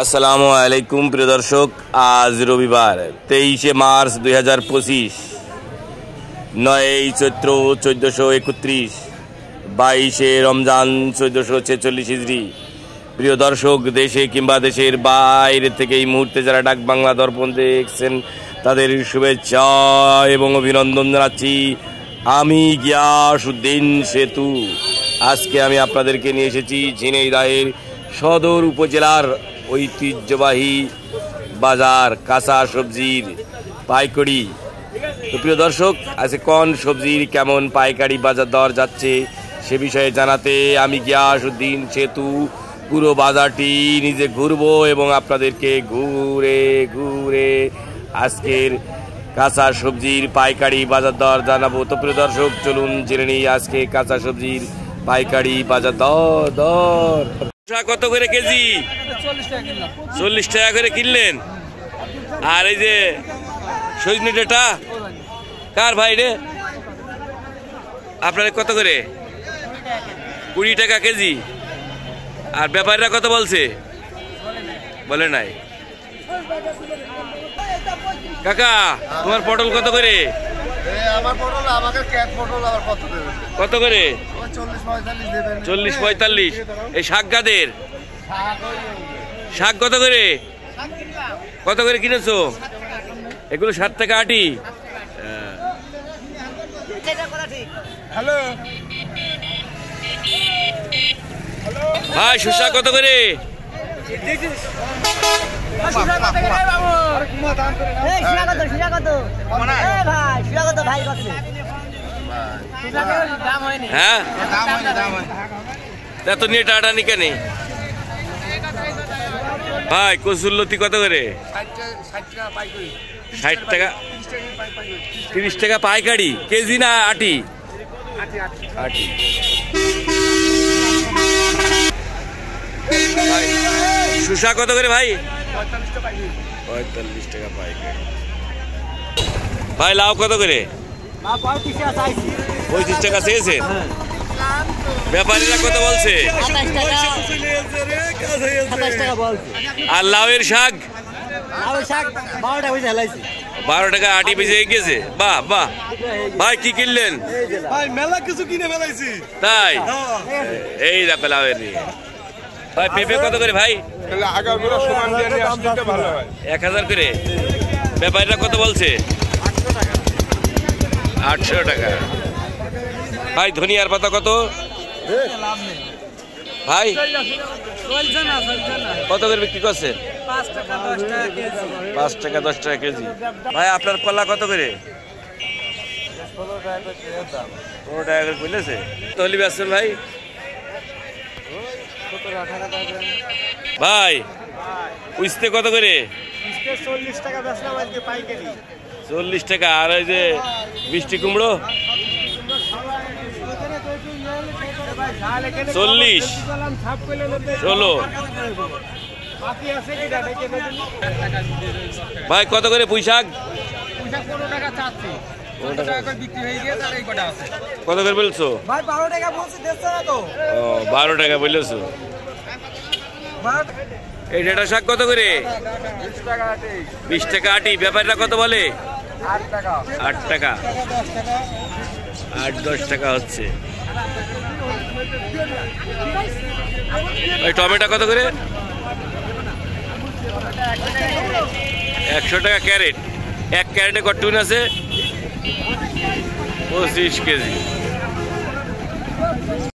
আসসালামু আলাইকুম প্রিয় দর্শক, আজ রবিবার 23শে মার্চ 2025, 9ই চৈত্র 1431, 22শে রমজান 1446 হিজরি। প্রিয় দর্শক, দেশে কিংবা দেশের বাইরে থেকে এই মুহূর্তে যারা ডাক বাংলা দর্পণ দেখছেন তাদের শুভেচ্ছা এবং অভিনন্দন জানাচ্ছি। আমি গিয়াসউদ্দিন সেতু। আজকে আমি আপনাদেরকে নিয়ে এসেছি ঝিনাইদহের সদর উপজেলার ঐতিহ্যবাহী বাজার কাঁচা সবজির পাইকারি। তো প্রিয় দর্শক, আজকে কোন সবজির কেমন পাইকারি বাজার দর যাচ্ছে সে বিষয়ে জানাতে আমি গিয়াসউদ্দিন সেতু পুরো বাজারটি নিজে ঘুরবো এবং আপনাদেরকে ঘুরে ঘুরে আজকের কাঁচা সবজির পাইকারি বাজার দর জানাবো। তো প্রিয় দর্শক, চলুন জেনে নিই আজকে কাঁচা সবজির পাইকারি বাজার দর। কত করে কেজি? 40 টাকা করে কিনলেন। আর এই যে সজনে ডাঁটা কার ভাই রে? আপনার কত করে? 20 টাকা কেজি। আর ব্যাপারীরা কত বলছে? বলে নাই। কাকা, তোমার পটল কত করে? কত করে? 40-45। এই শাক গাদের শাক কত করে? কত করে কিনেছো? এগুলো 60 টাকা আটি। ভাই শসা কত করে? হ্যাঁ, এত নিয়ে টাটানি কেন ভাই? কচুরলতি কত করে? 60 টাকা। 30 টাকা পাইকারি কেজি না আটি? আটি। শসা কত করে ভাই? 45 টাকা পাইকারি। ভাই লাউ কত করে? 35 টাকা চেয়েছেন। ব্যাপারীরা কত বলছে? আর লাউয়ের শাক? 12 টাকা আটি বেজে গেছে। বাহ বাহ। ভাই কি কিনলেন? মেলা কিছু কিনে ফেলাইছি। তাই? এই দেখো লাউয়ের নিয়ে। ভাই পেঁপে কত করে ভাই? 1000 করে। ব্যাপারীরা কত বলছে? 800 টাকা। ভাই ধনিয়ার পাতা কত ভাই? কত করে বিক্রি করছে? 5 টাকা 10 টাকা কেজি। ভাই আপনার কলা কত করে? 15 টাকা করে বলেছে। তহলি বেচছেন ভাই? ভাই উস্তে কত করে? 40 টাকা বেচলাম আজকে পাইকারি। 40 টাকা। আর ওই যে মিষ্টি কুমড়ো 40, 16। ভাই কত করে পুঁই শাক? কত করে বলছো? 12 টাকা বলেছো। এই ডাঁটা শাক কত করে? 20 টাকা আটি। ব্যাপারীরা কত বলে? 8 টাকা। 8-10 টাকা হচ্ছে। ওই টমেটো কত করে? 100 টাকা ক্যারেট। এক ক্যারেটে কটুন আছে? 25 কেজি।